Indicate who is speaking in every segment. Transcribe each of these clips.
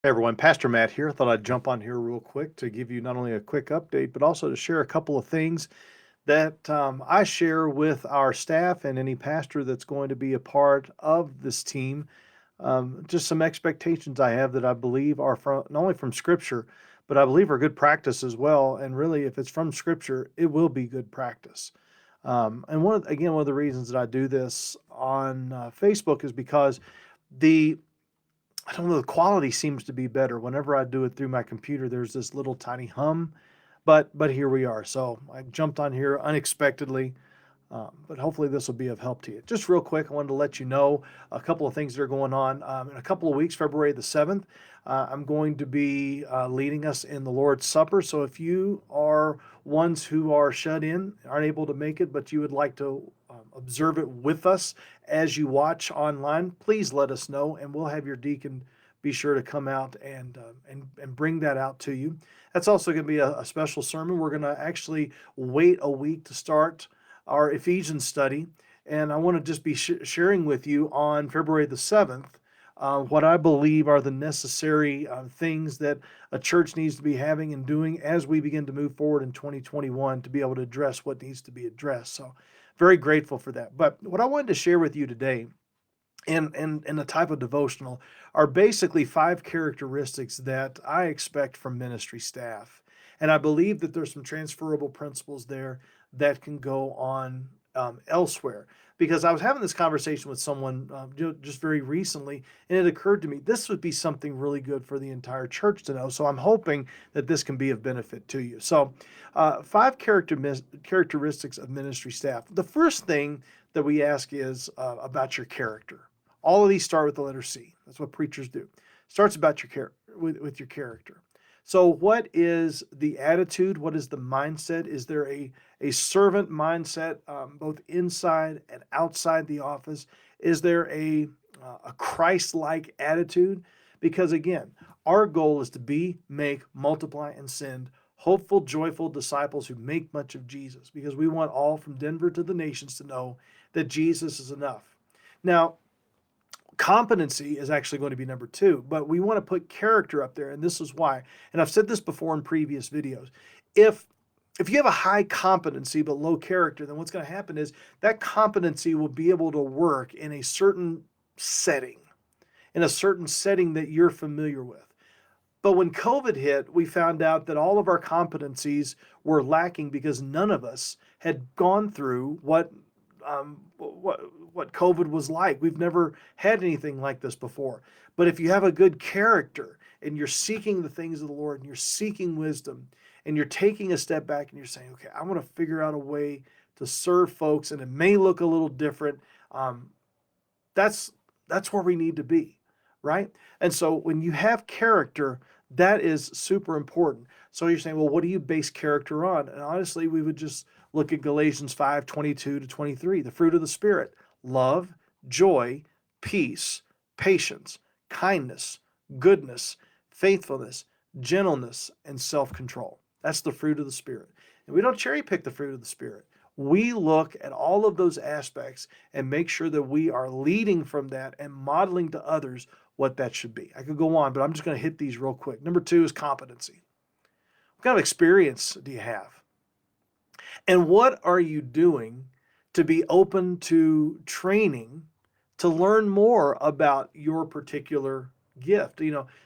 Speaker 1: Hey everyone, Pastor Matt here. I thought I'd jump on here real quick to give you not only a quick update, but also to share a couple of things that I share with our staff and any pastor that's going to be a part of this team. Just some expectations I have that I believe are from not only from Scripture, but I believe are good practice as well. And really, if it's from Scripture, it will be good practice. And one of the reasons that I do this on Facebook is because the I don't know, the quality seems to be better. Whenever I do it through my computer, there's this little tiny hum, but here we are. So I jumped on here unexpectedly, but hopefully this will be of help to you. Just real quick, I wanted to let you know a couple of things that are going on. In a couple of weeks, February the 7th, I'm going to be leading us in the Lord's Supper. So if you are ones who are shut in, aren't able to make it, but you would like to observe it with us as you watch online, please let us know, and we'll have your deacon be sure to come out and bring that out to you. That's also going to be a special sermon. We're going to actually wait a week to start our Ephesians study, and I want to just be sharing with you on February the 7th what I believe are the necessary things that a church needs to be having and doing as we begin to move forward in 2021 to be able to address what needs to be addressed. So, very grateful for that. But what I wanted to share with you today in a type of devotional are basically 5 characteristics that I expect from ministry staff. And I believe that there's some transferable principles there that can go on elsewhere. Because I was having this conversation with someone just very recently, and it occurred to me this would be something really good for the entire church to know. So I'm hoping that this can be of benefit to you. So, 5 characteristics of ministry staff. The first thing that we ask is about your character. All of these start with the letter C. That's what preachers do. Starts about your with your character. So, what is the attitude? What is the mindset? Is there a servant mindset both inside and outside the office? Is there a Christ-like attitude? Because again, our goal is to be, make, multiply, and send hopeful, joyful disciples who make much of Jesus. Because we want all from Denver to the nations to know that Jesus is enough. Now, competency is actually going to be number 2, but we want to put character up there, and this is why. And I've said this before in previous videos. If if you have a high competency but low character, then what's going to happen is that competency will be able to work in a certain setting, that you're familiar with. But when COVID hit, we found out that all of our competencies were lacking because none of us had gone through what COVID was like. We've never had anything like this before. But if you have a good character and you're seeking the things of the Lord and you're seeking wisdom and you're taking a step back and you're saying, okay, I want to figure out a way to serve folks, and it may look a little different. Um, that's that's where we need to be, right? And so when you have character, that is super important. So you're saying, well, what do you base character on? And honestly, we would just look at Galatians 5:22 to 23, the fruit of the Spirit: love, joy, peace, patience, kindness, goodness, faithfulness, gentleness, and self control. That's the fruit of the Spirit. And we don't cherry pick the fruit of the Spirit. We look at all of those aspects and make sure that we are leading from that and modeling to others what that should be. I could go on, but I'm just going to hit these real quick. Number 2 is competency. What kind of experience do you have? And what are you doing to be open to training to learn more about your particular gift?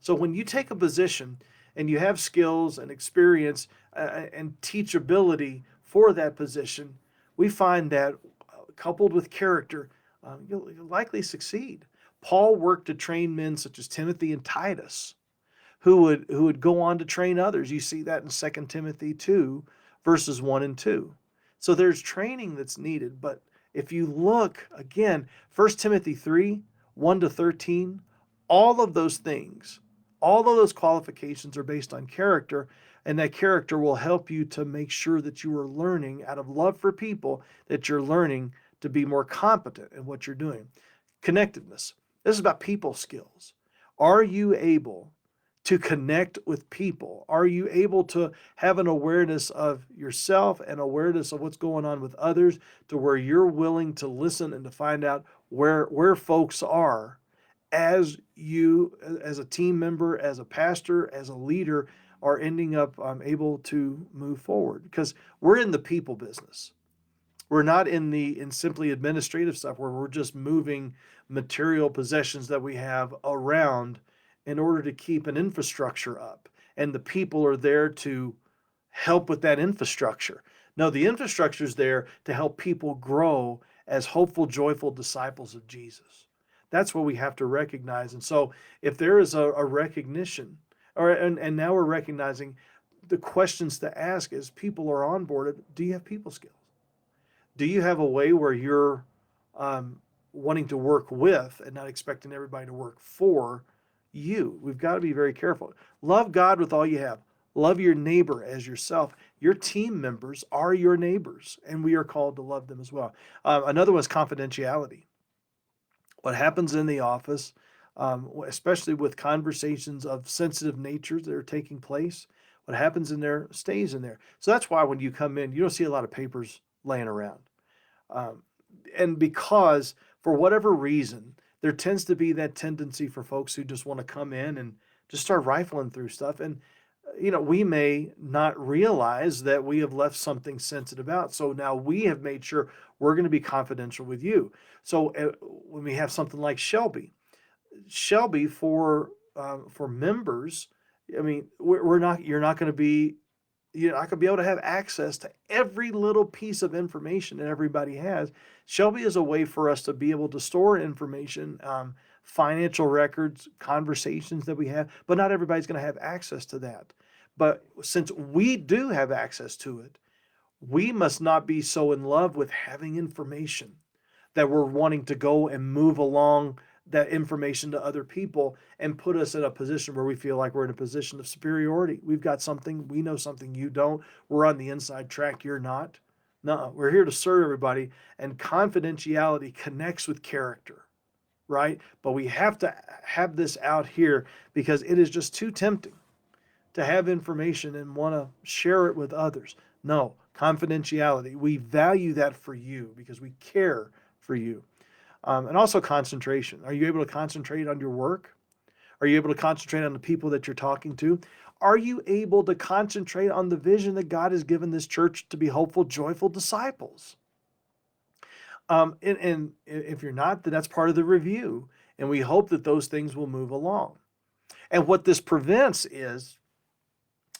Speaker 1: So when you take a position and you have skills and experience and teachability for that position, we find that coupled with character, you'll likely succeed. Paul worked to train men such as Timothy and Titus, who would go on to train others. You see that in 2 Timothy 2, verses 1 and 2. So there's training that's needed. But if you look again, 1 Timothy 3, 1 to 13, all of those things, all of those qualifications are based on character, and that character will help you to make sure that you are learning out of love for people, that you're learning to be more competent in what you're doing. Connectedness. This is about people skills. Are you able to connect with people? Are you able to have an awareness of yourself and awareness of what's going on with others to where you're willing to listen and to find out where folks are as you, as a team member, as a pastor, as a leader, are ending up able to move forward, because we're in the people business. We're not in simply administrative stuff where we're just moving material possessions that we have around in order to keep an infrastructure up, and the people are there to help with that infrastructure. No, the infrastructure is there to help people grow as hopeful, joyful disciples of Jesus. That's what we have to recognize. And so, if there is a recognition, and now we're recognizing the questions to ask as people are onboarded. Do you have people skills? Do you have a way where you're um, wanting to work with and not expecting everybody to work for you? We've got to be very careful. Love God with all you have. Love your neighbor as yourself. Your team members are your neighbors, and we are called to love them as well. Another one is confidentiality. What happens in the office, especially with conversations of sensitive natures that are taking place, what happens in there stays in there. So that's why when you come in, you don't see a lot of papers laying around. Um, and because for whatever reason, there tends to be that tendency for folks who just want to come in and just start rifling through stuff. And, we may not realize that we have left something sensitive out. So now we have made sure we're going to be confidential with you. So when we have something like Shelby for members, I mean, we're not, you're not going to be able to have access to every little piece of information that everybody has. Shelby is a way for us to be able to store information, financial records, conversations that we have, but not everybody's going to have access to that. But since we do have access to it, we must not be so in love with having information that we're wanting to go and move along that information to other people and put us in a position where we feel like we're in a position of superiority. We've got something, we know something you don't. We're on the inside track, you're not. No, we're here to serve everybody, and confidentiality connects with character, right? But we have to have this out here because it is just too tempting to have information and want to share it with others. No, confidentiality. We value that for you because we care for you. And also concentration. Are you able to concentrate on your work? Are you able to concentrate on the people that you're talking to? Are you able to concentrate on the vision that God has given this church to be hopeful, joyful disciples? And if you're not, then that's part of the review. And we hope that those things will move along. And what this prevents is,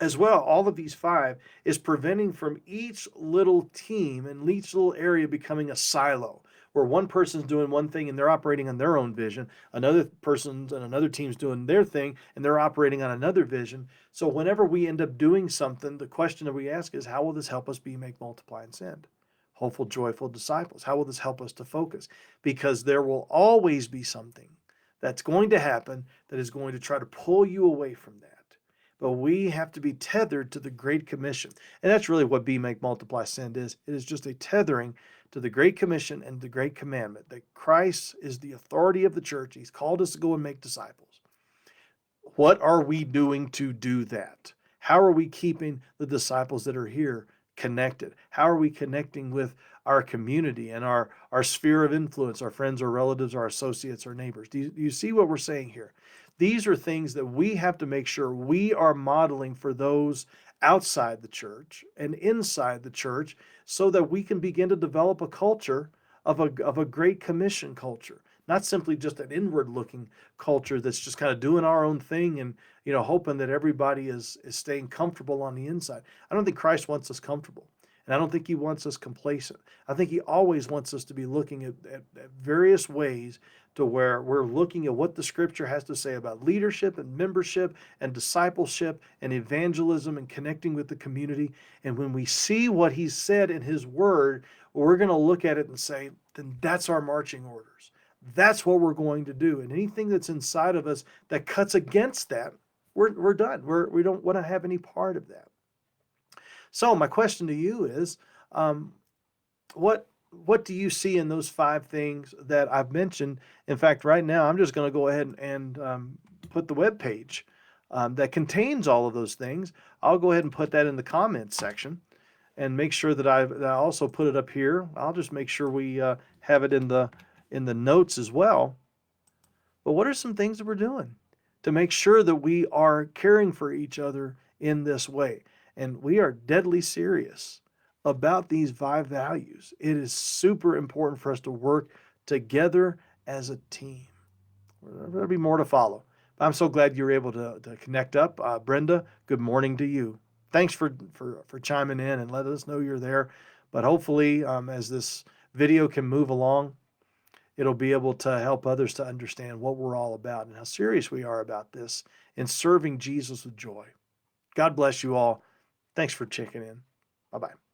Speaker 1: as well, all of these five is preventing from each little team and each little area becoming a silo where one person's doing one thing and they're operating on their own vision, another person's and another team's doing their thing and they're operating on another vision. So whenever we end up doing something, the question that we ask is, how will this help us be, make, multiply, and send? Hopeful, joyful disciples. How will this help us to focus? Because there will always be something that's going to happen that is going to try to pull you away from that. But we have to be tethered to the Great Commission. And that's really what Be, Make, Multiply, Send is. It is just a tethering to the Great Commission and the Great Commandment that Christ is the authority of the church. He's called us to go and make disciples. What are we doing to do that? How are we keeping the disciples that are here connected? How are we connecting with our community and our sphere of influence, our friends, our relatives, our associates, our neighbors? Do you see what we're saying here? These are things that we have to make sure we are modeling for those outside the church and inside the church so that we can begin to develop a culture of a Great Commission culture, not simply just an inward looking culture that's just kind of doing our own thing and hoping that everybody is staying comfortable on the inside. I don't think Christ wants us comfortable, and I don't think he wants us complacent. I think he always wants us to be looking at various ways to where we're looking at what the scripture has to say about leadership and membership and discipleship and evangelism and connecting with the community. And when we see what he said in his word, we're going to look at it and say, then that's our marching orders. That's what we're going to do. And anything that's inside of us that cuts against that, we're done. We don't want to have any part of that. So my question to you is, what do you see in those five things that I've mentioned? In fact, right now, I'm just going to go ahead and put the web page that contains all of those things. I'll go ahead and put that in the comments section and make sure that I also put it up here. I'll just make sure we have it in the notes as well. but what are some things that we're doing to make sure that we are caring for each other in this way? And we are deadly serious about these 5 values. It is super important for us to work together as a team. There'll be more to follow. I'm so glad you were able to connect up. Brenda, good morning to you. Thanks for chiming in and letting us know you're there. But hopefully, as this video can move along, it'll be able to help others to understand what we're all about and how serious we are about this and serving Jesus with joy. God bless you all. Thanks for checking in. Bye bye.